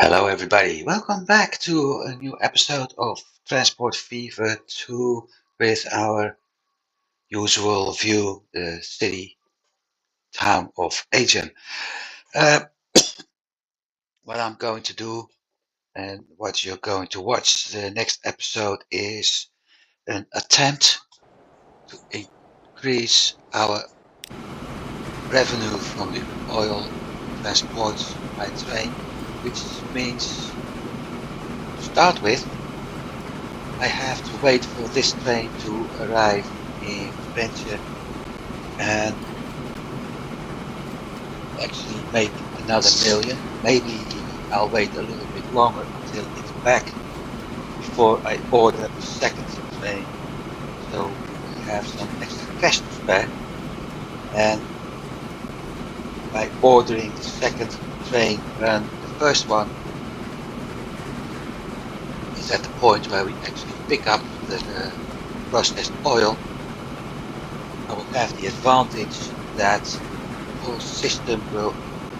Hello everybody, welcome back to a new episode of Transport Fever 2 with our usual view, the city town of Agen. Uh, what I'm going to do and what you're going to watch the next episode is an attempt to increase our revenue from the oil transport by train, which means to start with I have to wait for this train to arrive in Valencia and actually make another million. Maybe I'll wait a little bit longer until it's back before I order the second train. So we have some extra cash to spare. And by ordering the second train when the first one is at the point where we actually pick up the processed oil, I will have the advantage that the whole system will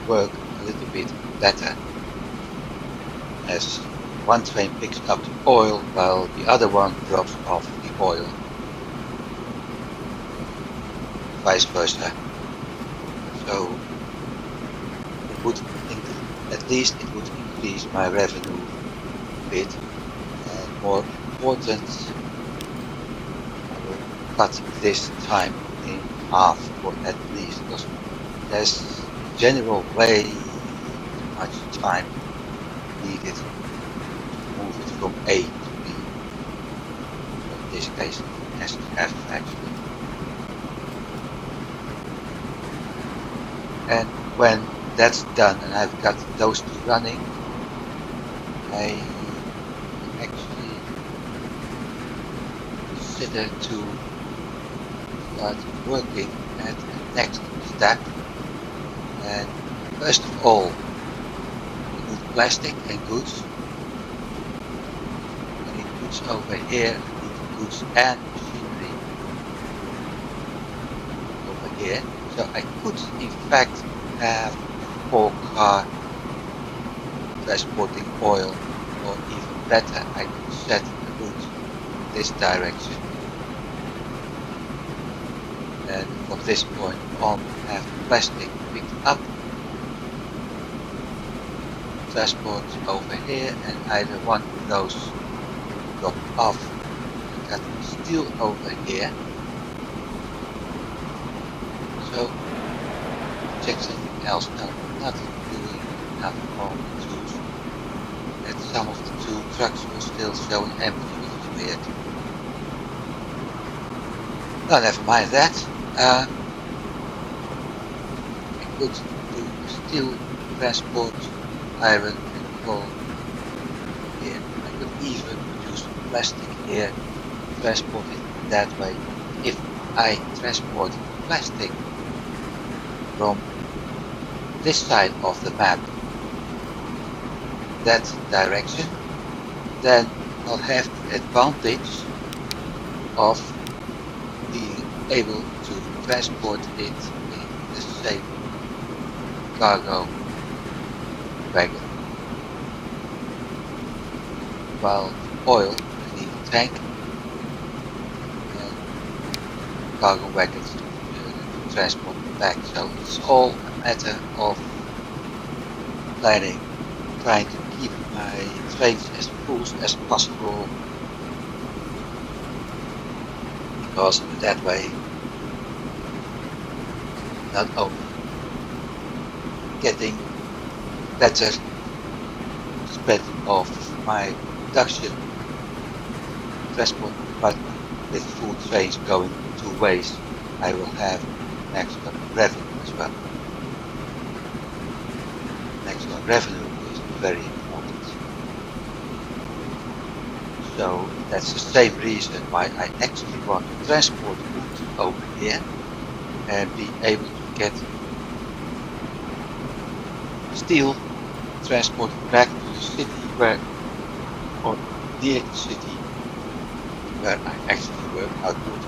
work a little bit better, as one train picks up the oil while the other one drops off the oil, vice versa. So it would at least it would increase my revenue a bit, and more important, I will cut this time in half, or at least, because there's in general way too much time needed to move it from A to B. So in this case it has to happen actually. And when that's done and I've got those two running, I actually consider to start working at the next step. And first of all, we need plastic and goods. I need goods over here, I need goods and machinery over here. So I could in fact have a 4-car transporting oil, or even better, I could set the route in this direction. And from this point on have the plastic picked up, transport over here, and either one of those drop off. I got steel over here. So check something else now. I'm not doing enough on the tools. And some of the two trucks were still showing empty, which is weird. No, never mind that. I could do steel transport, iron and coal here. I could even use plastic here, transport it that way. If I transport plastic from this side of the map, that direction, then I'll have the advantage of being able to transport it in the same cargo wagon. While oil, I need a tank and cargo wagons to transport it back. So it's all a matter of planning, trying to keep my trains as full as possible, because that way not only getting better spread of my production transport, but with full trains going two ways, I will have maximum revenue as well. Maximum revenue is very important. So that's the same reason why I actually want to transport goods over here and be able to get steel transported back to the city where, or near the city where I actually work output.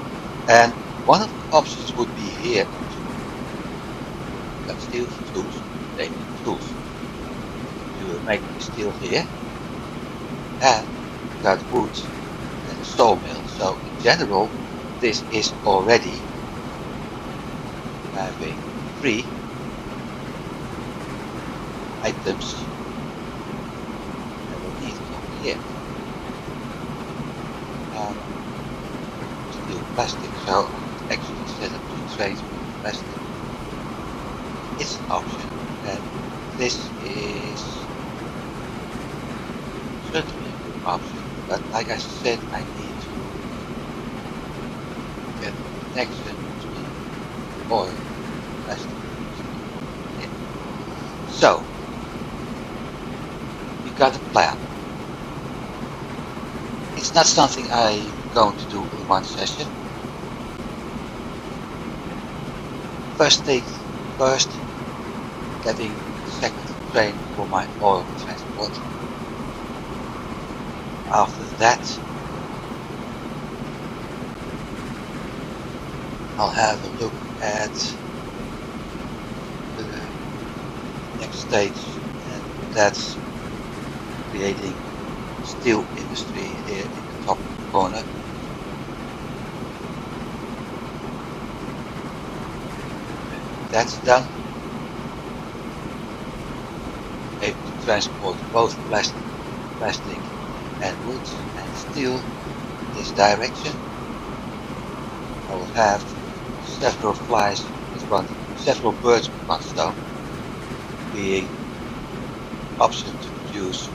And one of the options would be here to cut steel for tools, they need tools to do it. making the steel here, and we got wood and a sawmill. So in general, this is already having 3 items that are needed over here. And steel plastic, so I could actually set up 2 trains with plastic. It's an option, and this is certainly a good option, but like I said, I need to get a connection between oil and plastic. Yeah. So we got a plan. It's not something I'm going to do in one session. First things first, getting the second train for my oil transport. After that, I'll have a look at the next stage, and that's creating steel industry here in the top corner. That's done. Able to transport both plastic and wood and steel in this direction. I will have several several birds with one stone, being option to produce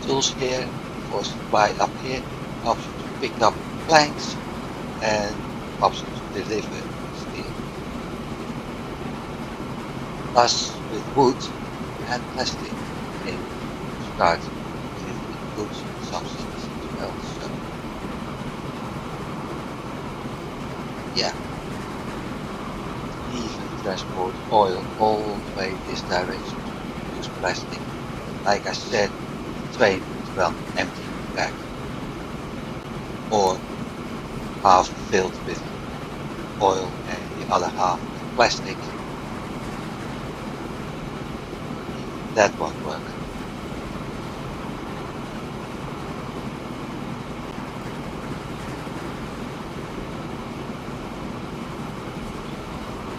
tools here for supply up here, option to pick up planks, and option to deliver steel. Plus, with wood and plastic, able to start delivering goods and subsidies as well. So, yeah, even transport oil all the way this direction to produce plastic. Like I said, the train is well empty back, or half filled with oil and the other half with plastic. That won't work.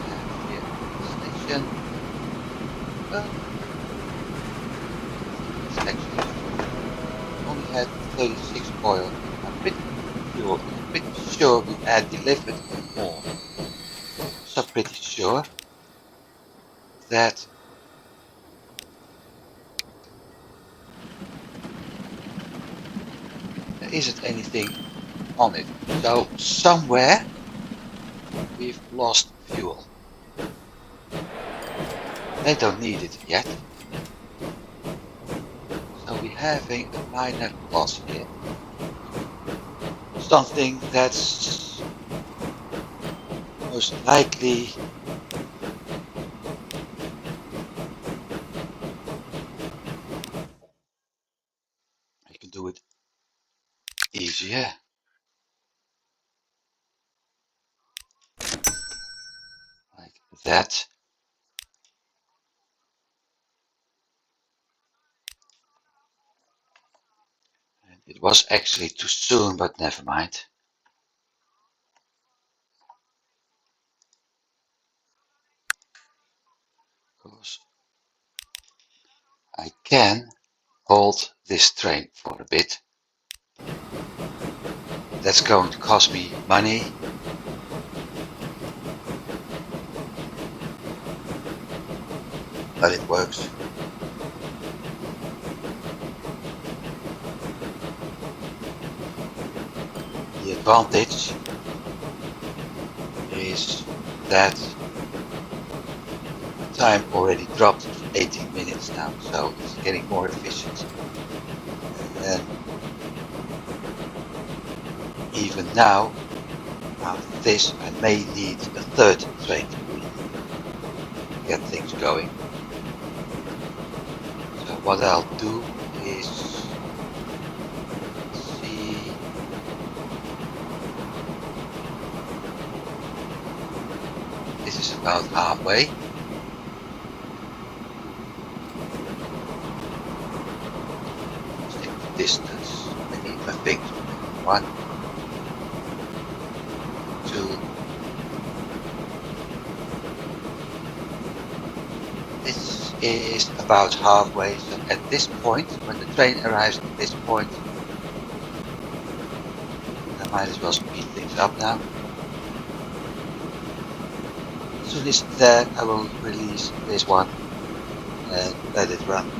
And here station. Well, it's actually only had 36 oil. I'm pretty sure we had delivered more. So pretty sure that there isn't anything on it. So somewhere we've lost fuel. They don't need it yet. So we're having a minor loss here. Something that's most likely I can do it easier. Like that. And it was actually too soon, but never mind. Because I can hold this train for a bit. That's going to cost me money. But it works. The advantage is that the time already dropped to 18 minutes now, so it's getting more efficient. And even now, after this, I may need a third train to really get things going. So what I'll do is see. This is about halfway. distance. I need my fingers. 1, 2. This is about halfway, so at this point, when the train arrives at this point, I might as well speed things up now. As soon as it's there, I will release this one and let it run.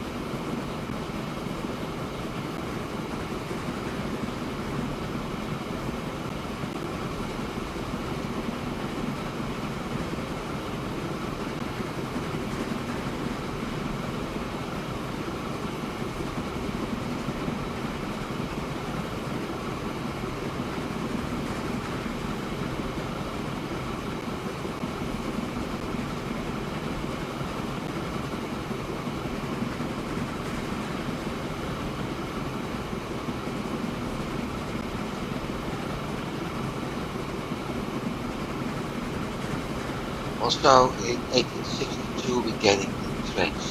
Also, in 1862, we're getting new trains.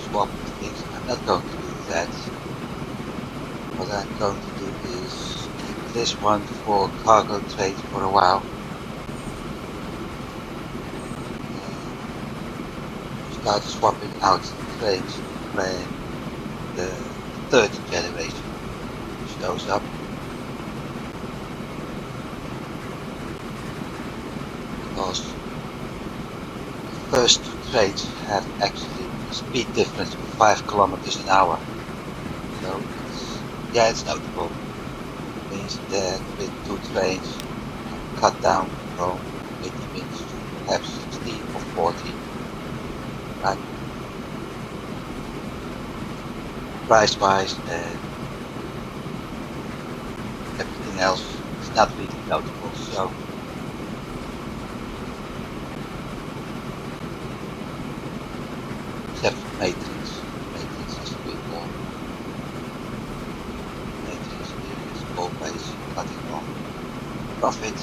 Swap things. I'm not going to do that. What I'm going to do is keep this one for cargo trade for a while. Start swapping out trains when the third generation shows up. Because the first two trains have actually a speed difference of 5 kilometers an hour. So it's notable. It means that with two trains cut down from 80 minutes to perhaps 60 or 40. Right? Price wise and everything else is not really notable. So except for maintenance. Maintenance is a bit more. Maintenance is always cutting off profit.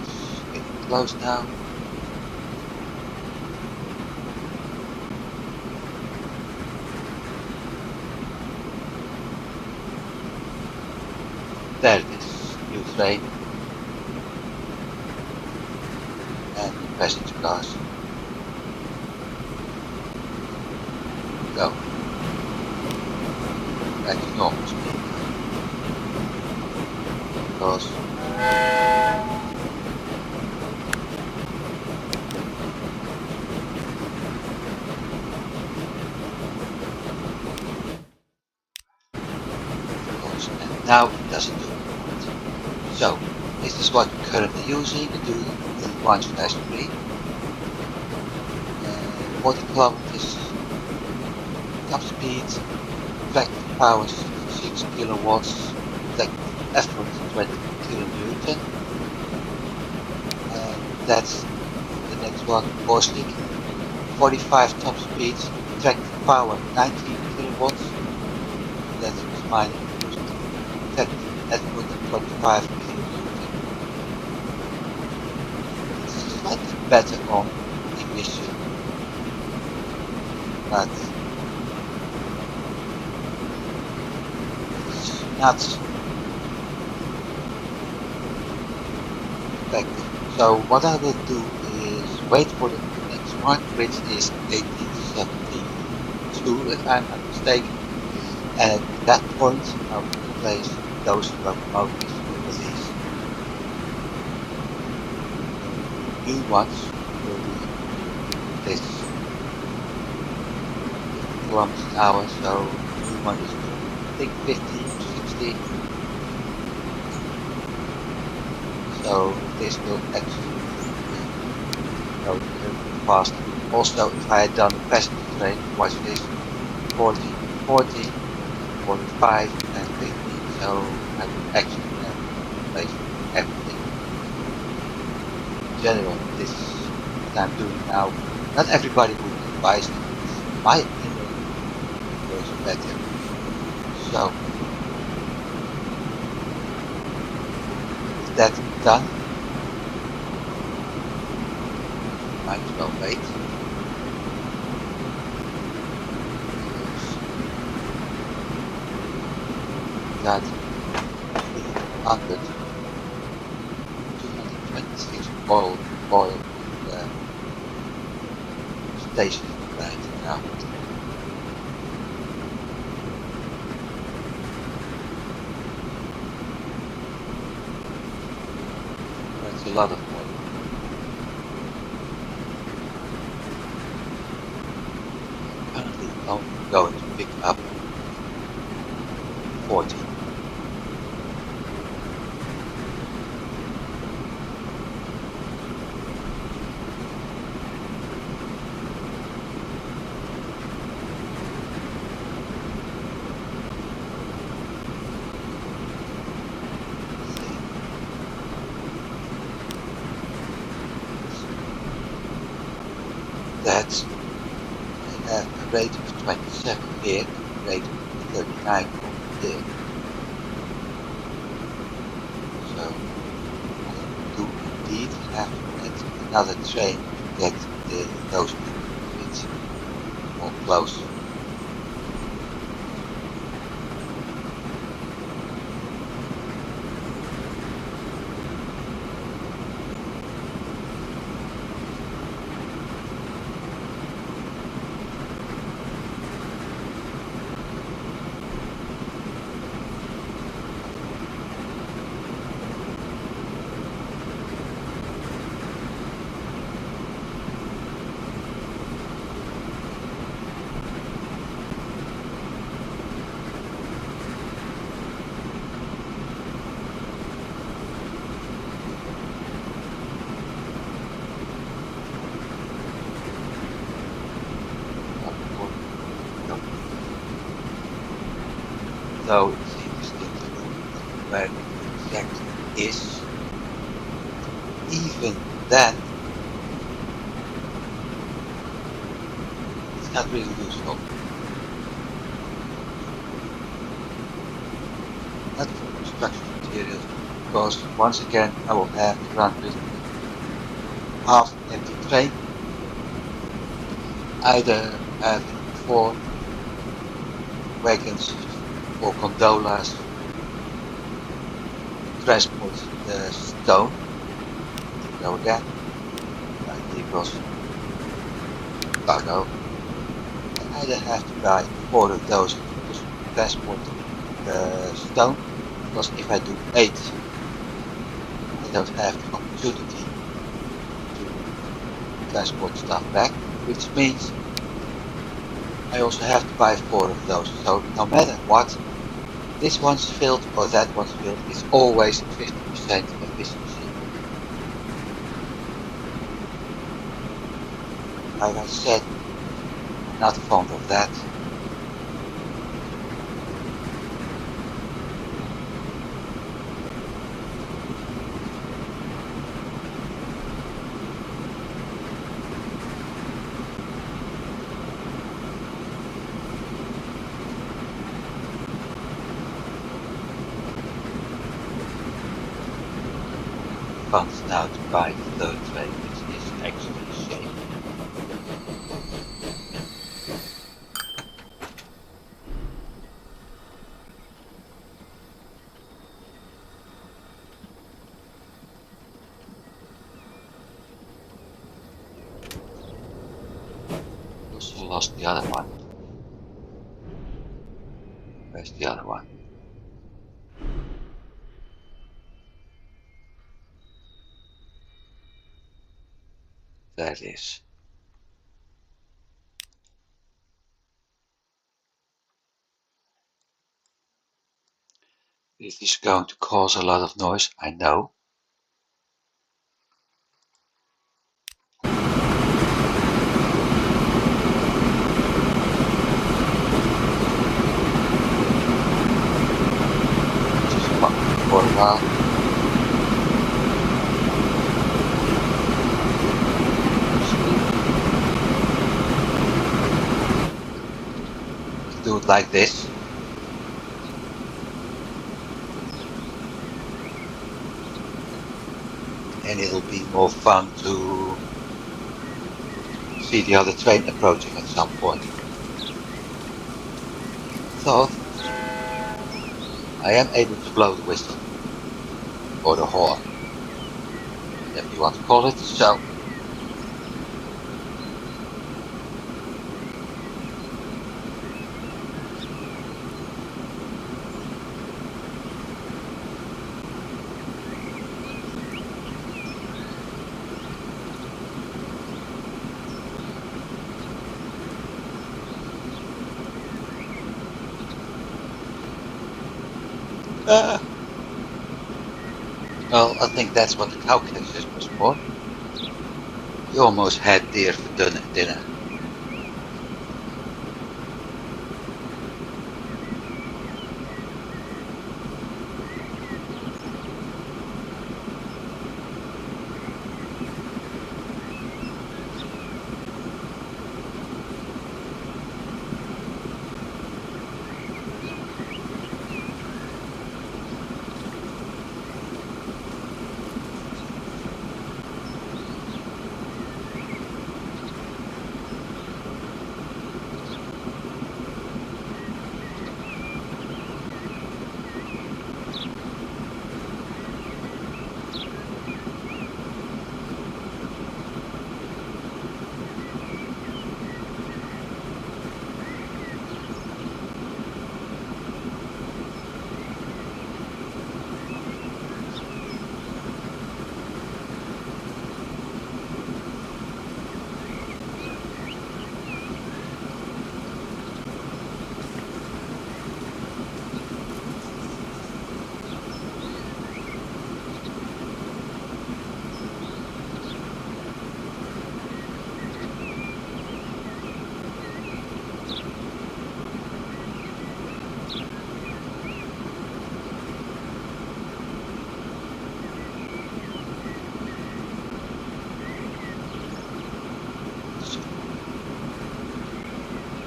It's getting close now. There it is, new train and new passenger cars. Go. Back to normal speed. Because and now it doesn't do it. So this is what we're currently using. We do the 1/3. 40 kilometers top speed, effective power 6 kilowatts, effective effort 20 kilonewton. That's the next one, Borstig. 45 top speed, effective power 19 kilowatts. That's mine. Effective effort 25 kilonewton. It's slightly better on emission, but not effective. So what I will do is wait for the next one, which is 1872, if I'm not mistaken. And at that point, I will replace those locomotives with these. New ones will be this 50 kilometers an hour, so new one is I think 50 to 60. So this will actually go a little bit faster. Also, if I had done a passenger train, watch this, 40, 40, 45 and 50, so I would actually have replaced everything. In general, this is what I'm doing now. Not everybody would advise it. In my opinion, it goes better. So, with that done, might as well wait. Got 226 oil in the station right now. That's a lot of oil. Apparently only going to pick up 40. That's, I have a rate of 27 here and a rate of 39 over there. So I do indeed have to get another train to get those people a bit more close. Though it's interesting to look at where it exactly is, even then it's not really useful. Not for construction materials, because once again I will have to run with half empty train, either having 4 wagons or gondolas to transport the stone. Go again, right here across cargo. I either have to buy 4 of those to transport the stone, because if I do 8, I don't have the opportunity to transport stuff back, which means I also have to buy 4 of those. So no matter what, this one's filled or that one's filled, it's always 50% efficiency. Like I said, I'm not fond of that. Funds now to buy the 3rd train, which is actually a shame. Also lost the other one. Where's the other one? There it is. This is going to cause a lot of noise, I know. Just for a while. Do it like this. And it'll be more fun to see the other train approaching at some point. I thought I am able to blow the whistle, or the horn, whatever you want to call it, so uh, well, I think that's what the cow catcher was for. We almost had deer for dinner.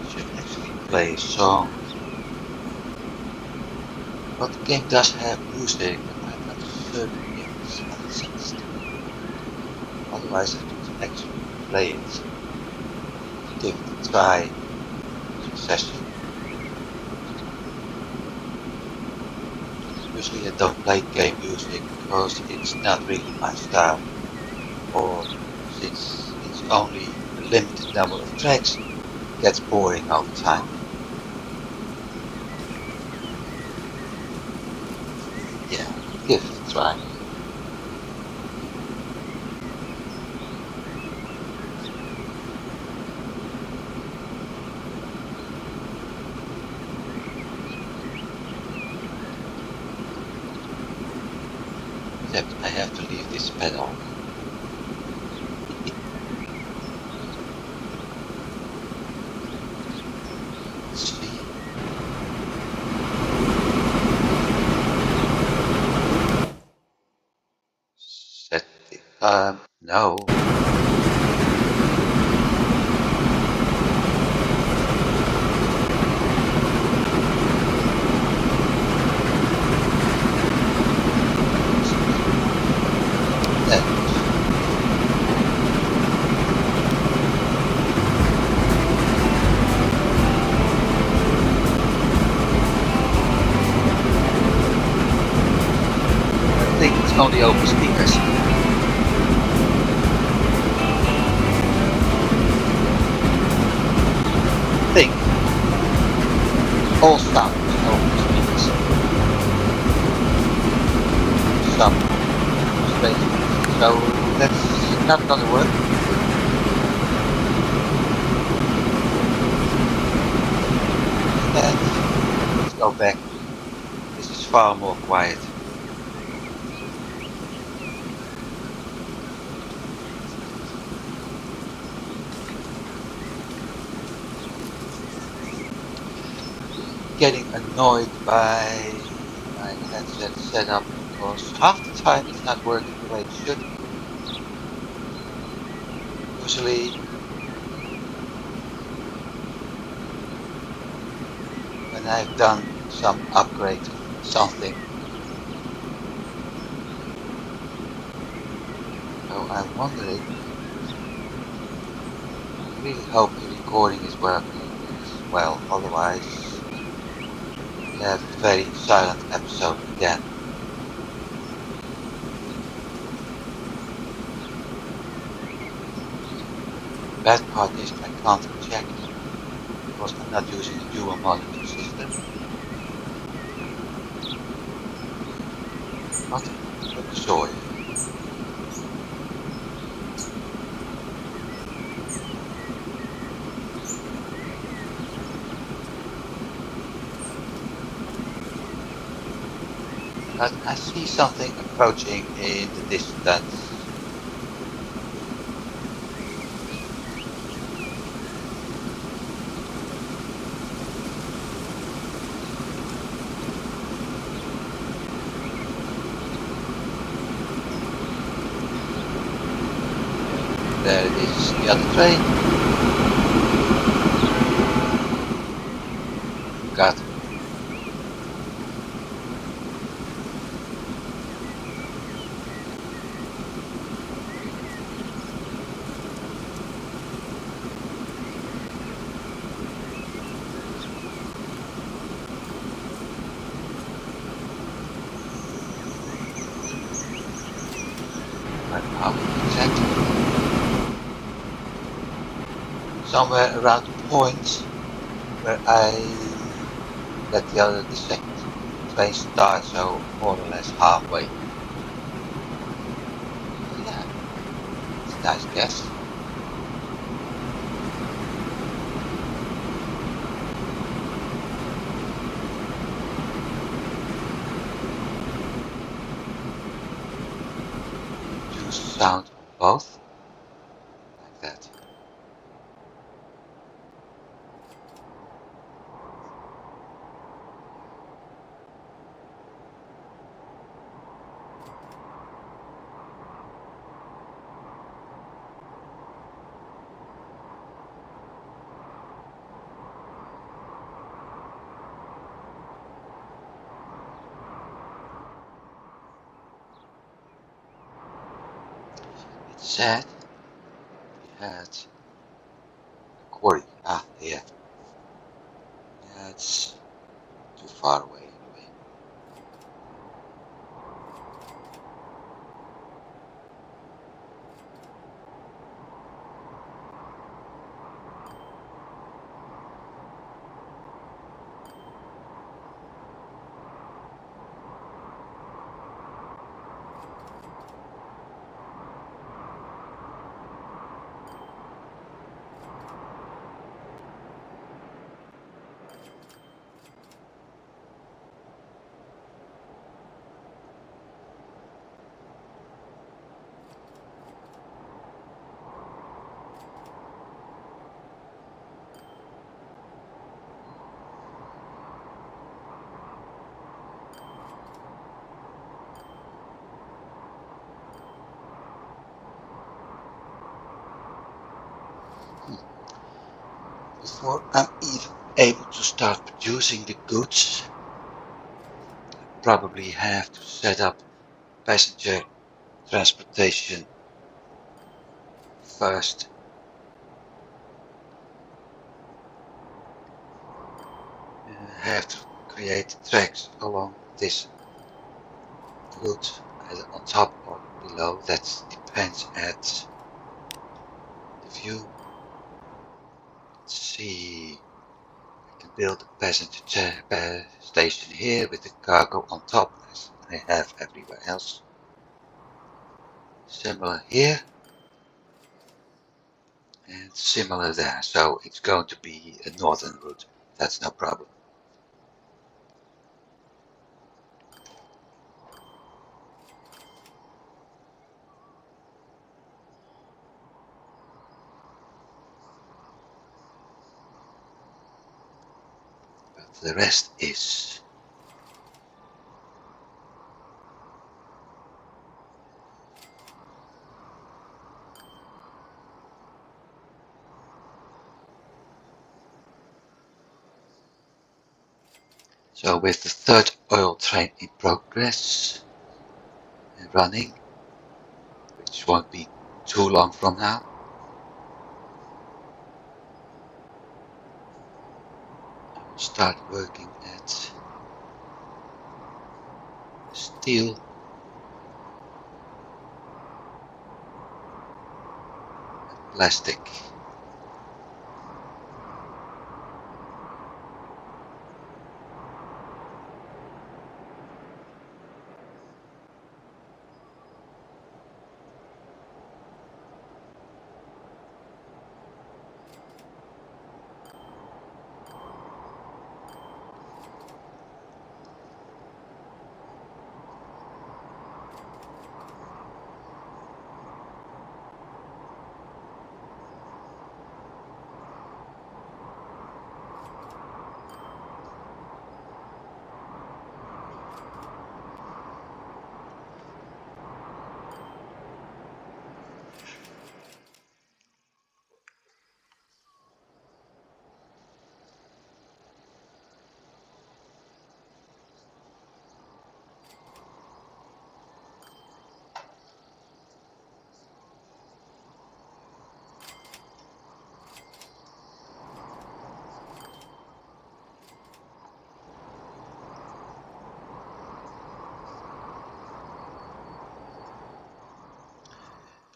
Should actually play a song. But the game does have music, but I'm not certain if it's licensed. Otherwise, I could actually play it. Give it a try in a session. Usually I don't play game music because it's not really my style, or since it's only a limited number of tracks, it gets boring all the time. Yeah, give it a try. Except I have to leave this pedal. Let's see. Set it. No. That. I think it's only over speakers. I think all sound is over speakers. Some strange. So that's not gonna work. And let's go back. This is far more quiet. Getting annoyed by my headset setup because half the time it's not working the way it should. Usually when I've done some upgrade to something, so I'm wondering really hope the recording is working as well, otherwise we have a very silent episode again. Bad part is I can't check because I'm not using a dual monitor system. But enjoy. But I see something approaching in the distance. There it is, the other train. God. How exactly? Somewhere around the point where let the second train start, so more or less halfway. Yeah, it's a nice guess. Use sound on both, like that. It said we had a quarry. Ah, yeah. Yeah, it's too far away anyway. Before I'm even able to start producing the goods, I probably have to set up passenger transportation first. I have to create tracks along this route, either on top or below. That depends at the view. Let's see. I can build a passenger station here with the cargo on top, as I have everywhere else. Similar here and similar there. So it's going to be a northern route. That's no problem. But the rest is so with the third oil train in progress and running, which won't be too long from now. start working at steel and plastic.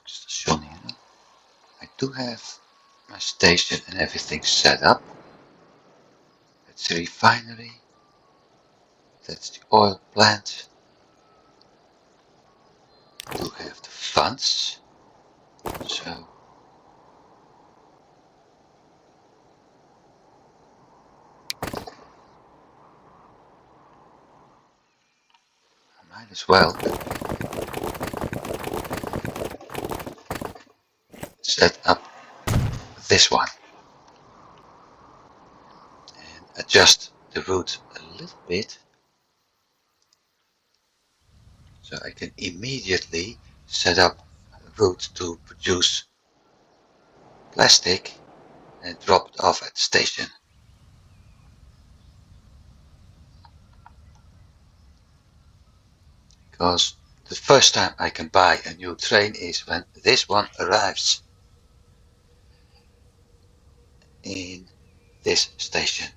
Station here. I do have my station and everything set up. That's the refinery. That's the oil plant. I do have the funds. So I might as well set up this one and adjust the route a little bit so I can immediately set up a route to produce plastic and drop it off at the station. Because the first time I can buy a new train is when this one arrives in this station.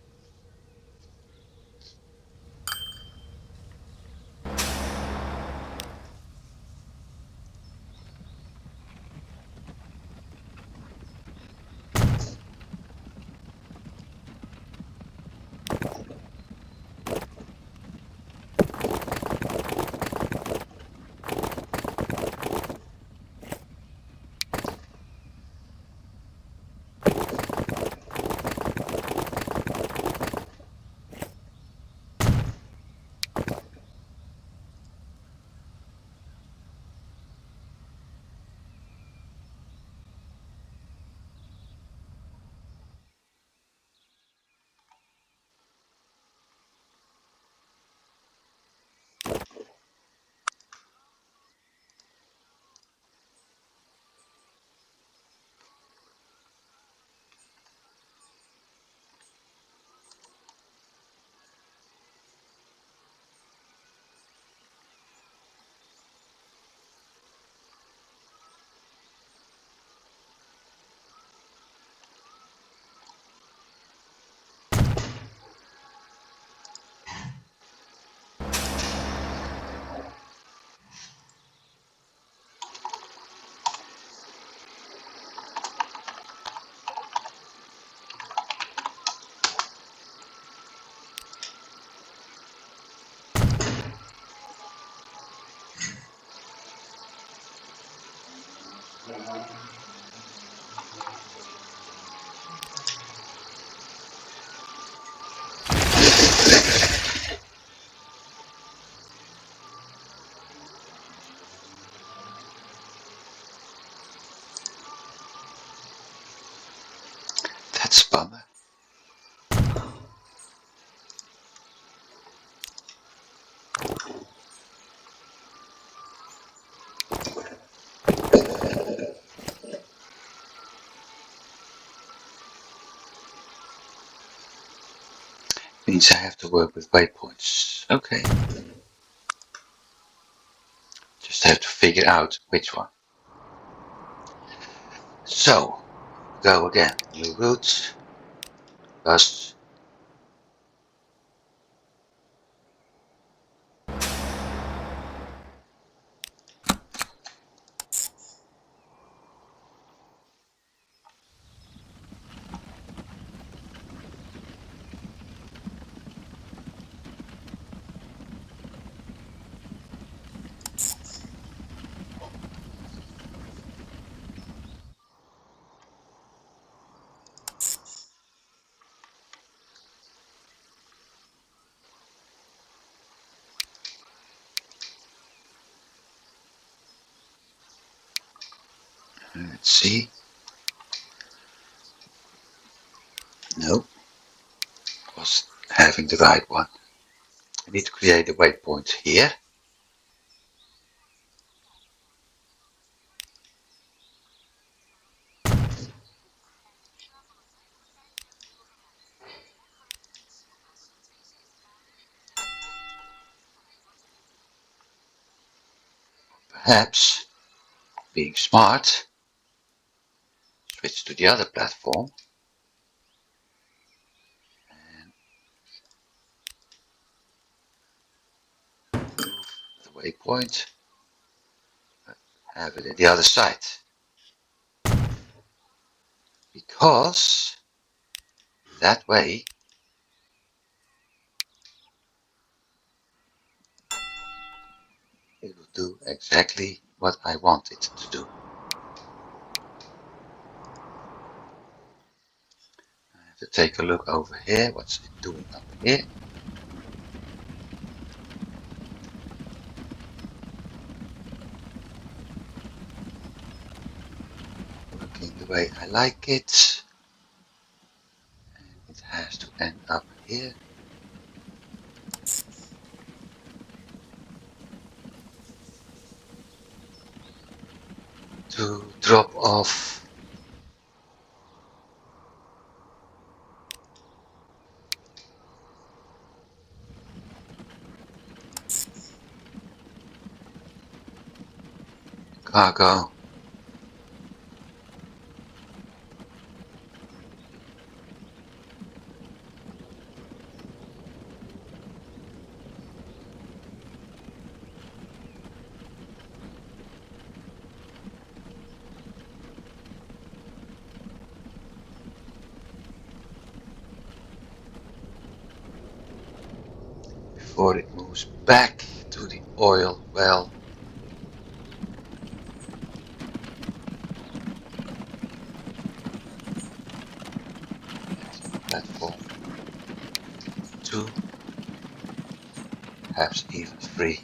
That's a bummer. Means I have to work with waypoints. Okay. Just have to figure out which one. So, go again. New route, bus, Let's see. No, was having the right one. I need to create a waypoint here. Perhaps, being smart, switch to the other platform. And move the waypoint. Have it at the other side. Because that way it will do exactly what I want it to do. I have to take a look over here. What's it doing up here? Working the way I like it. And it has to end up here. To drop off cargo. Before it moves back to the oil well. Platform 2, perhaps even 3.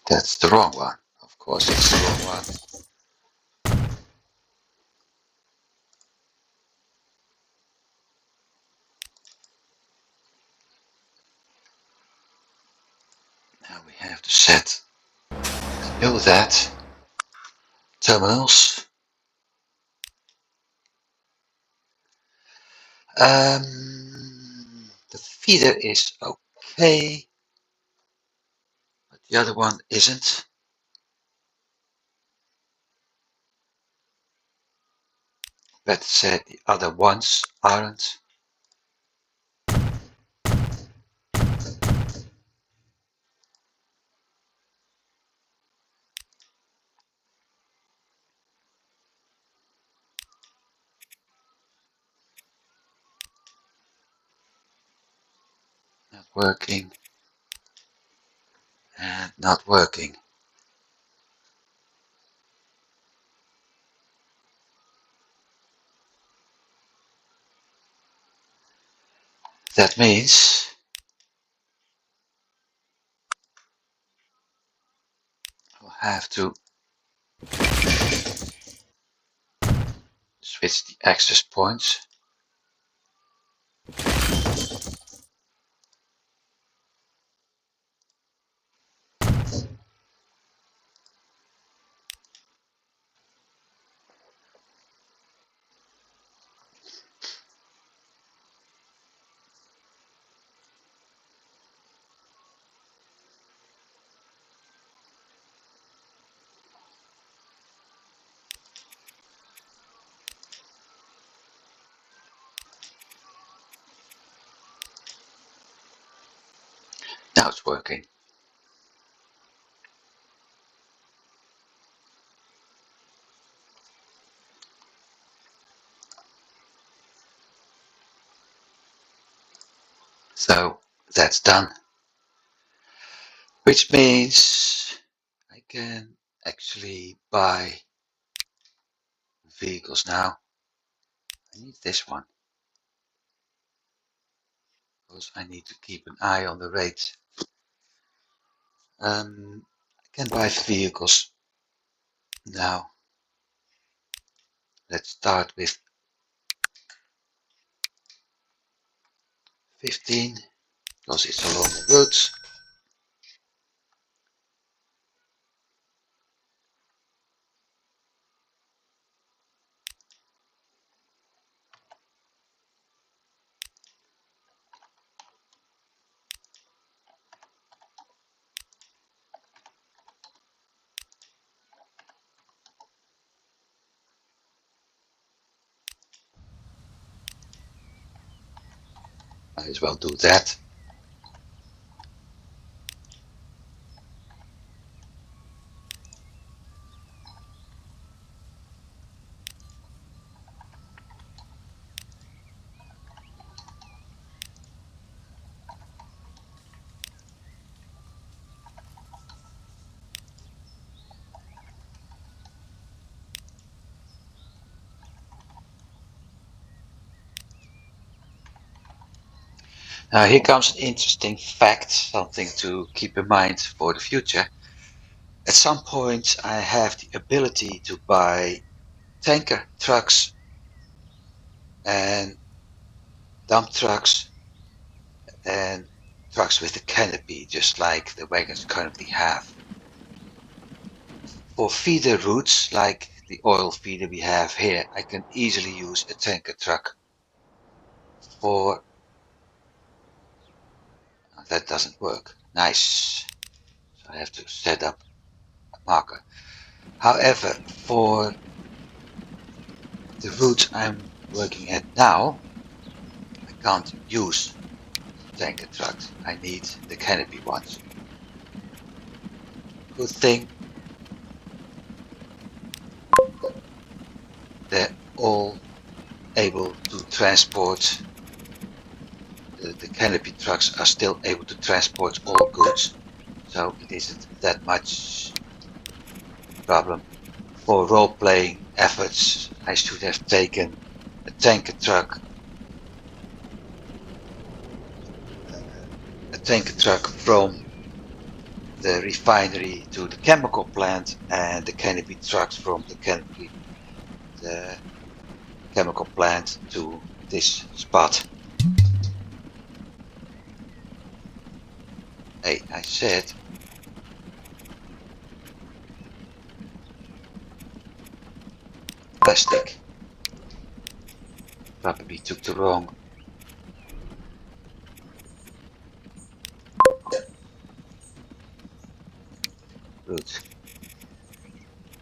That's the wrong one. Of course it's the wrong one. Now we have to set below that terminals. The feeder is okay, but the other one isn't. Better said, the other ones aren't. Not working. And not working. That means I'll have to switch the access points. Now it's working. So that's done. Which means I can actually buy vehicles now. I need this one because I need to keep an eye on the rates. I can buy vehicles now. Let's start with 15 because it's a longer route. Might as well do that. Now here comes an interesting fact, something to keep in mind for the future. At some point I have the ability to buy tanker trucks and dump trucks and trucks with a canopy, just like the wagons currently have. For feeder routes, like the oil feeder we have here, I can easily use a tanker truck. For that doesn't work. Nice. So I have to set up a marker. However, for the routes I'm working at now, I can't use tanker trucks. I need the canopy ones. Good thing they're all able to transport. The canopy trucks are still able to transport all goods, so it isn't that much problem. For role-playing efforts, I should have taken a tanker truck from the refinery to the chemical plant, and the canopy trucks from the chemical plant to this spot. Hey, I said plastic. Probably took the wrong route.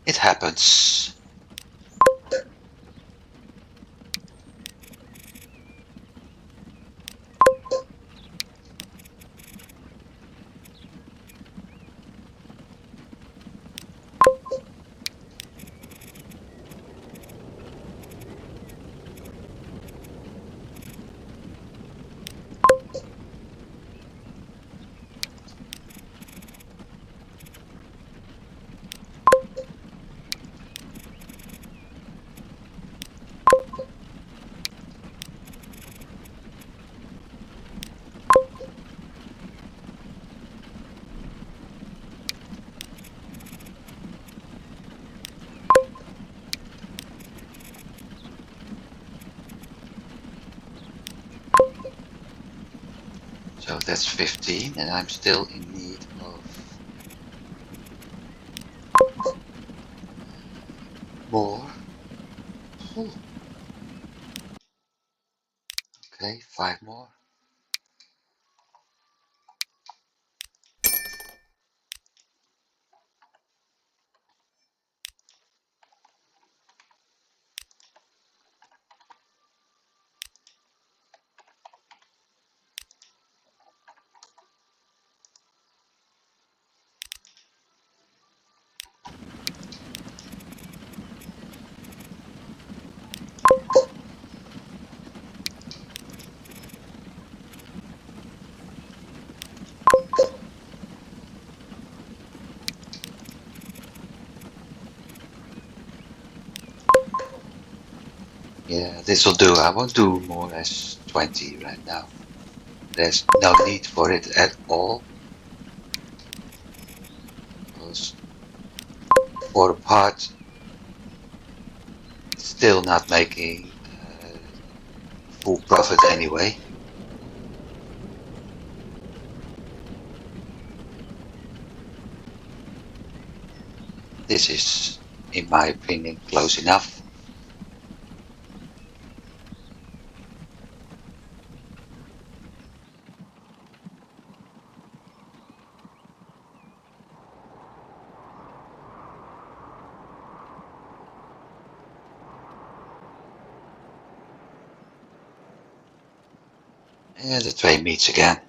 It happens. So that's 15, and I'm still in need of more. Ooh, okay, 5 more. Yeah, this will do. I won't do more as 20 right now. There's no need for it at all, because for a part, it's still not making full profit anyway. This is, in my opinion, close enough. And the train meets again.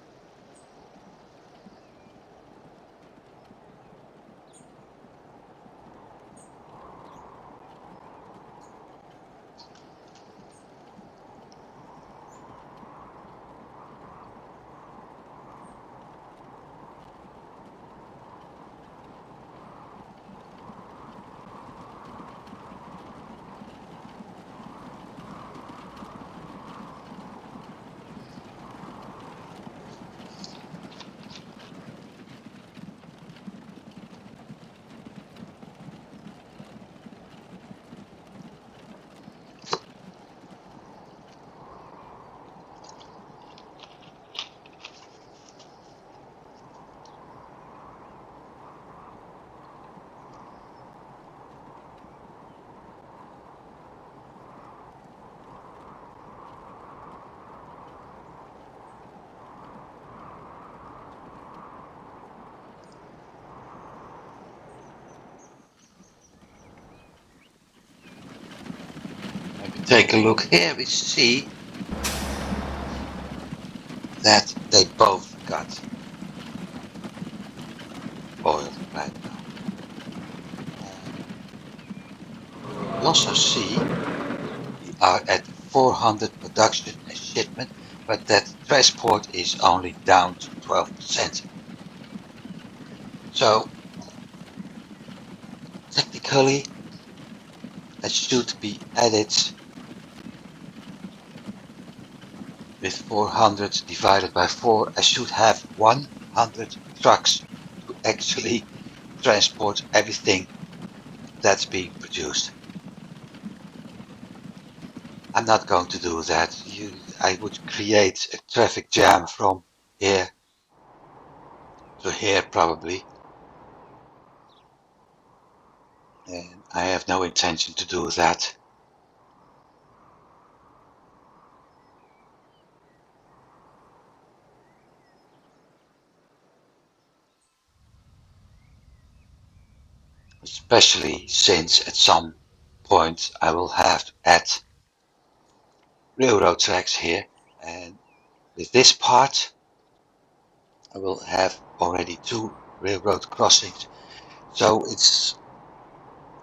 Maybe take a look here. We see that they both got oil right now. We also see we are at 400 production and shipment, but that transport is only down to 12%. So technically, that should be added with 400 divided by 4. I should have 100 trucks to actually transport everything that's being produced. I'm not going to do that. I would create a traffic jam from here to here probably, and I have no intention to do that. Especially since at some point I will have to add railroad tracks here, and with this part I will have already 2 railroad crossings. So it's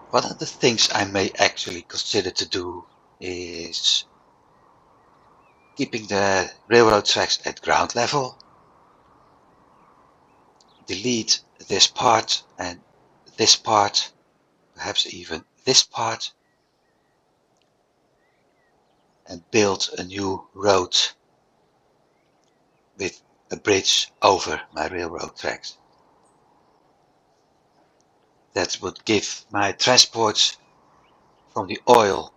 one of the things I may actually consider to do is keeping the railroad tracks at ground level, delete this part and this part, perhaps even this part, and build a new road with a bridge over my railroad tracks. That would give my transports from the oil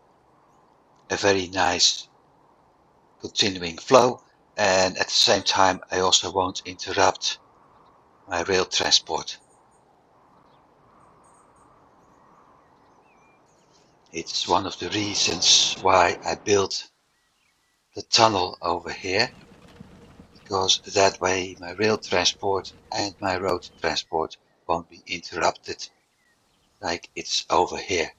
a very nice continuing flow, And at the same time, I also won't interrupt my rail transport. It's one of the reasons why I built the tunnel over here, because that way my rail transport and my road transport won't be interrupted like it's over here.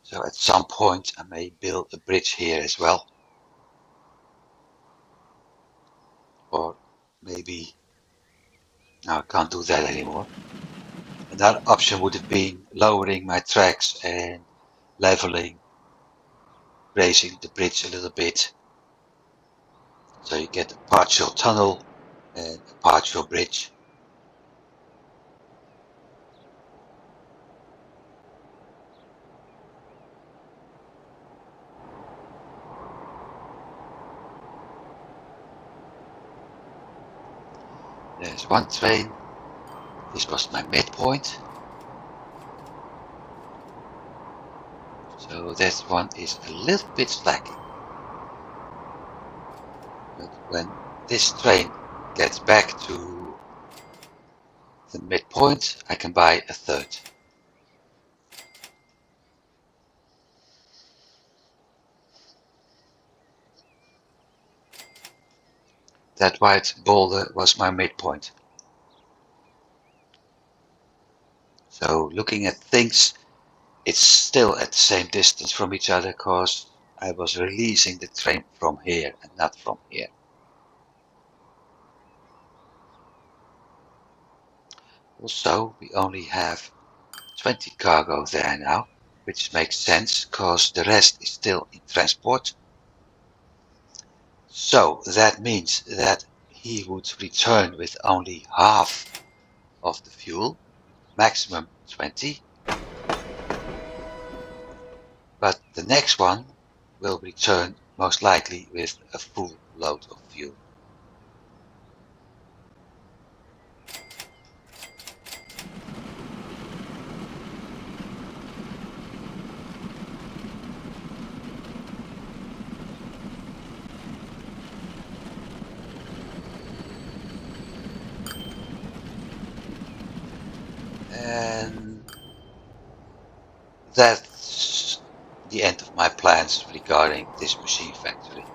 So at some point I may build a bridge here as well. Or maybe, no, I can't do that anymore. Another option would have been lowering my tracks and leveling, raising the bridge a little bit. So you get a partial tunnel and a partial bridge. There's one train. This was my midpoint. So that one is a little bit slacking. But when this train gets back to the midpoint, I can buy a third. That white boulder was my midpoint. So looking at things, it's still at the same distance from each other because I was releasing the train from here and not from here. Also, we only have 20 cargo there now, which makes sense because the rest is still in transport. So that means that he would return with only half of the fuel, maximum 20. But the next one will return most likely with a full load of fuel. And that's the end of my plans regarding this machine factory.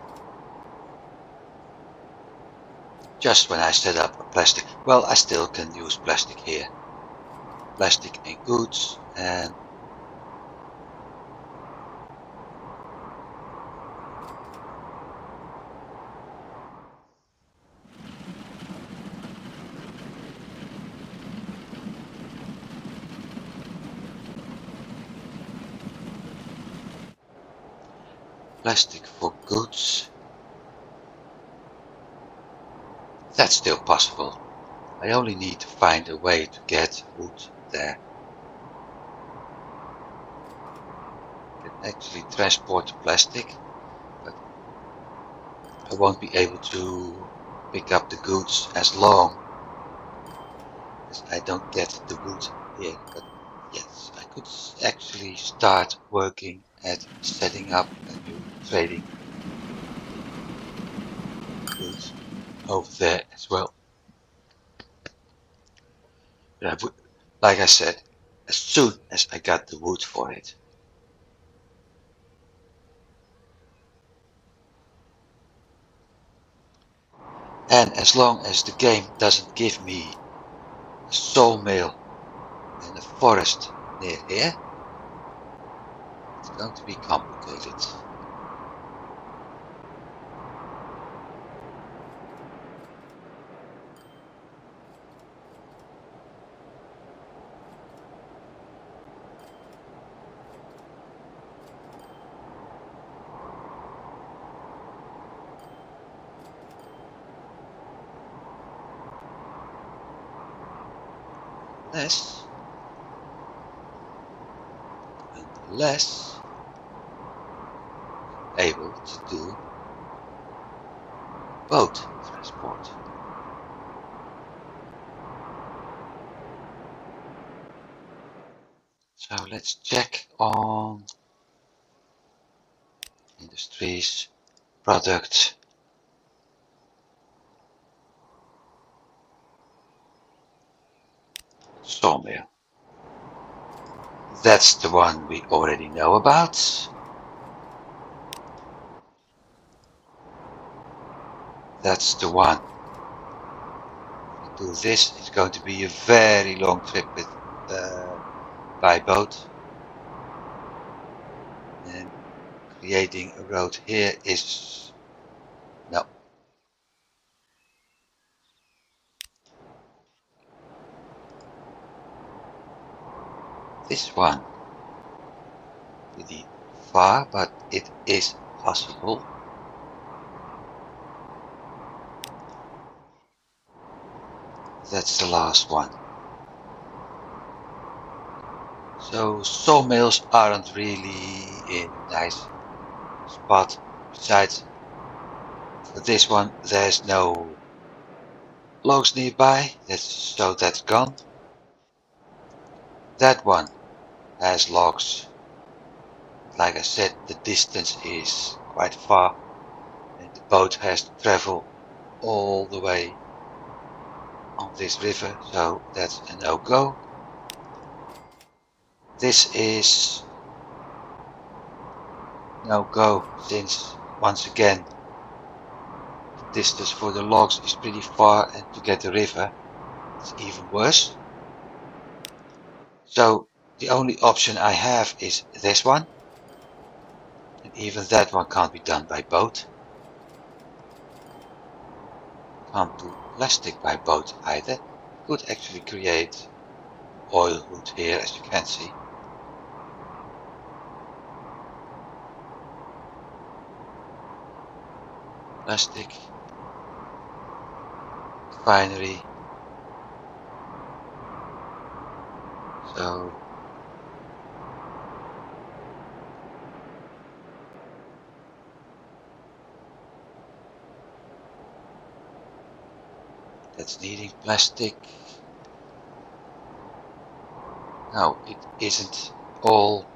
Just when I set up a plastic, well, I still can use plastic here. Plastic and goods and plastic for goods. That's still possible. I only need to find a way to get wood there. I can actually transport the plastic, but I won't be able to pick up the goods as long as I don't get the wood here. But yes, I could actually start working at setting up a new trading route over there as well. Like I said, as soon as I got the wood for it. And as long as the game doesn't give me a sawmill and a forest near here, it's going to be complicated. Unless able to do boat transport. So let's check on industries, product, sawmill. That's the one we already know about. That's the one. If we do this, it's going to be a very long trip with by boat. And creating a road here is no. This one pretty far, but it is possible. That's the last one. So sawmills aren't really in a nice spot. Besides, for this one there's no logs nearby, so that's gone. That one has logs. Like I said, the distance is quite far and the boat has to travel all the way on this river, so that's a no-go. This is no-go since, once again, the distance for the logs is pretty far and to get the river it's even worse. So the only option I have is this one, and even that one can't be done by boat. Can't do plastic by boat either. Could actually create oil hood here, as you can see. Plastic refinery. So that's needing plastic. No, it isn't all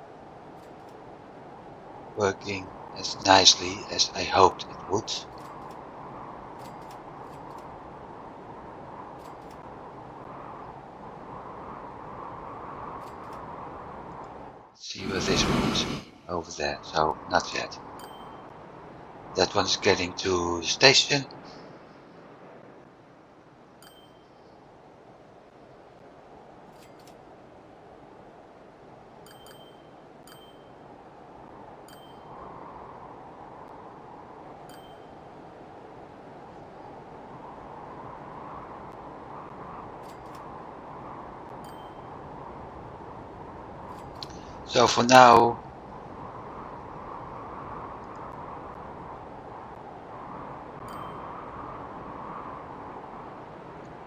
working as nicely as I hoped it would. Let's see where this one is. Over there, so not yet. That one's getting to the station. So for now,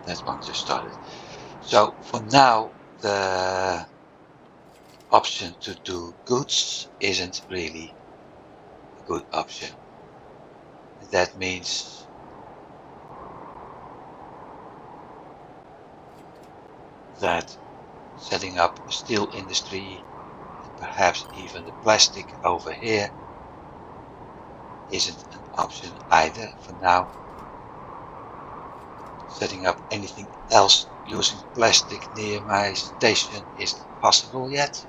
that one just started. So for now, the option to do goods isn't really a good option. That means that setting up a steel industry and perhaps even the plastic over here isn't an option either for now. Setting up anything else using plastic near my station isn't possible yet.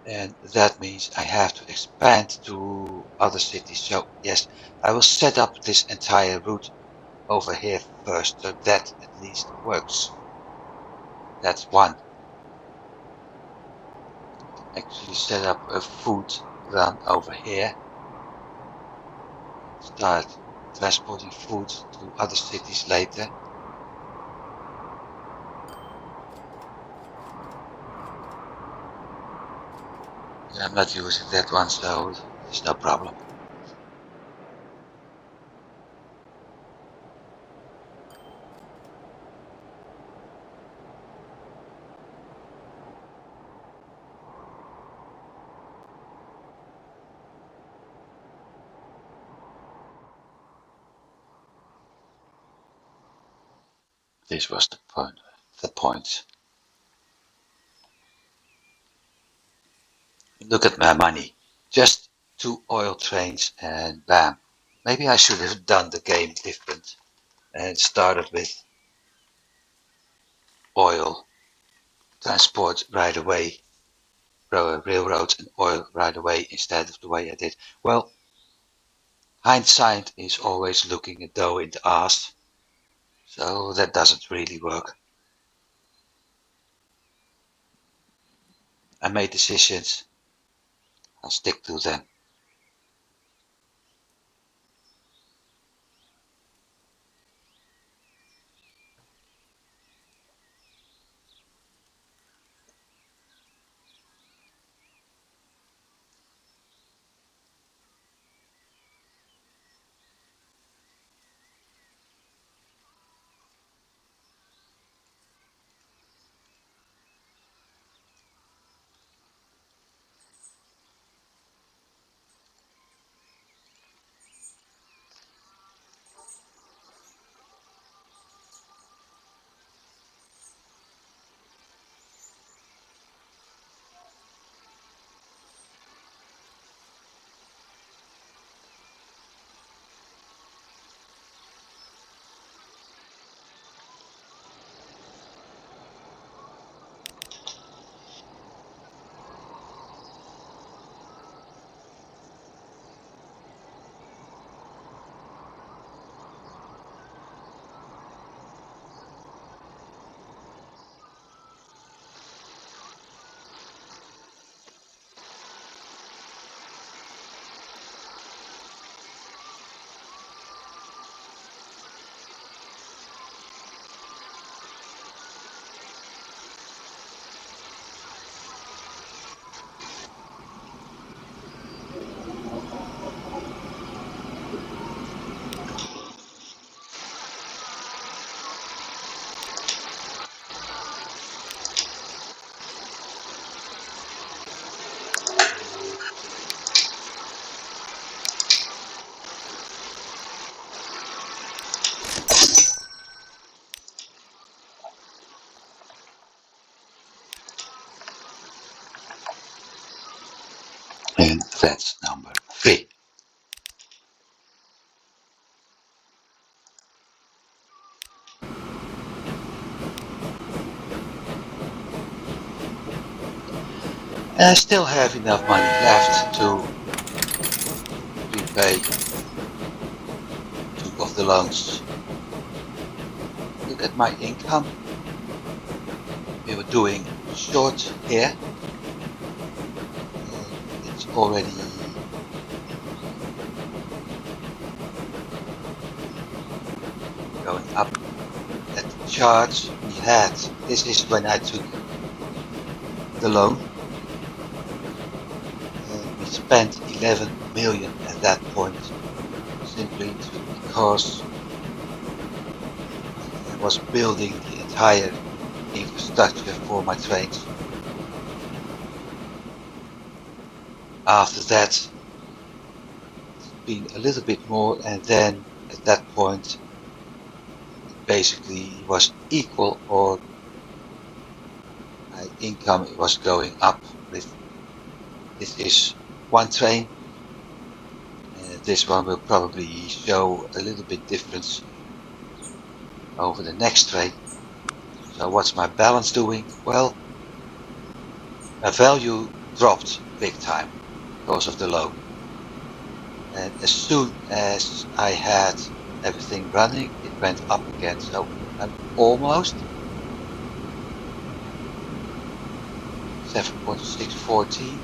And that means I have to expand to other cities. So yes, I will set up this entire route over here first, so that at least works. That's one. Actually set up a food run over here. Start transporting food to other cities later. I'm not using that one, so there's no problem. This was the point. Look at my money. Just 2 oil trains and bam. Maybe I should have done the game different and started with oil transport right away, railroads and oil right away instead of the way I did. Well, hindsight is always looking a doe in the ass, so that doesn't really work. I made decisions, I'll stick to them. And that's number 3. And I still have enough money left to repay 2 of the loans. Look at my income. We were doing short here. It's already going up. At the charts we had, this is when I took the loan. We spent 11 million at that point, simply because I was building the entire infrastructure for my trains. After that, it's been a little bit more, and then at that point it basically was equal, or my income was going up. With this is one train. This one will probably show a little bit difference over the next train. So what's my balance doing? Well, my value dropped big time because of the loan. And as soon as I had everything running, it went up again. So I'm almost 7.614.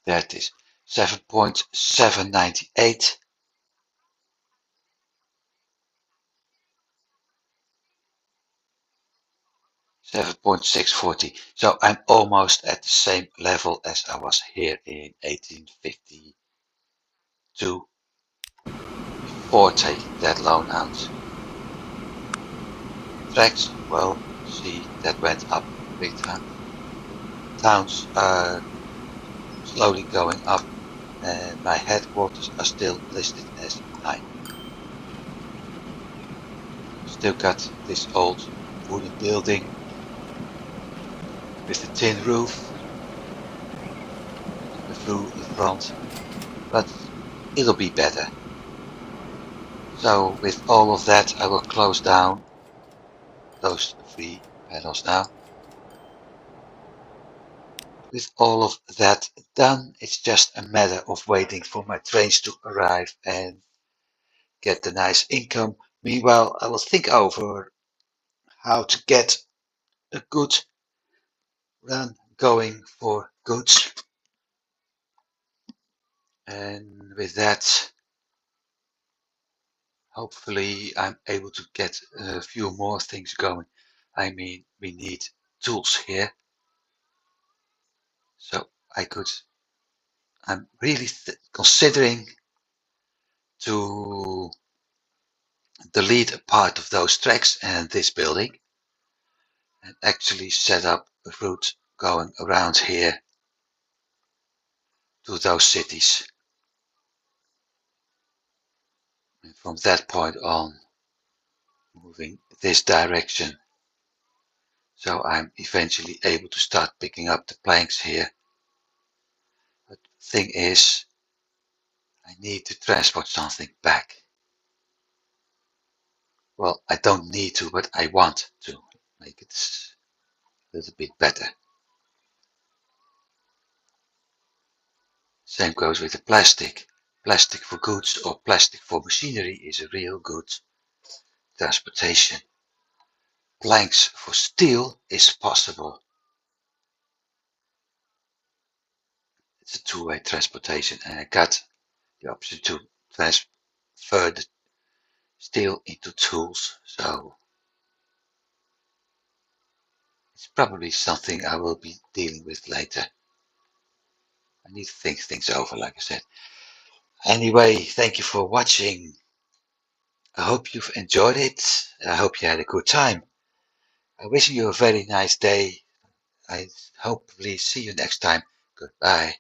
That is 7.798. 7.640. So I'm almost at the same level as I was here in 1852 before taking that loan out. Tracks, well, see, that went up big time. Towns are slowly going up, and my headquarters are still listed as 9. Still got this old wooden building with the tin roof through the front, but it'll be better. So with all of that, I will close down those 3 panels now. With all of that done, it's just a matter of waiting for my trains to arrive and get the nice income. Meanwhile, I will think over how to get a good run going for goods. And with that, hopefully I'm able to get a few more things going. I mean, we need tools here. So I'm really considering to delete a part of those tracks and this building and actually set up a route going around here to those cities. And from that point on, moving this direction. So I'm eventually able to start picking up the planks here. But the thing is, I need to transport something back. Well, I don't need to, but I want to make it a little bit better. Same goes with the plastic. Plastic for goods or plastic for machinery is a real good transportation. Planks for steel is possible. It's a two-way transportation, and I got the option to transfer the steel into tools, so it's probably something I will be dealing with later. I need to think things over, like I said. Anyway, thank you for watching. I hope you've enjoyed it. I hope you had a good time. I wish you a very nice day. I hopefully see you next time. Goodbye.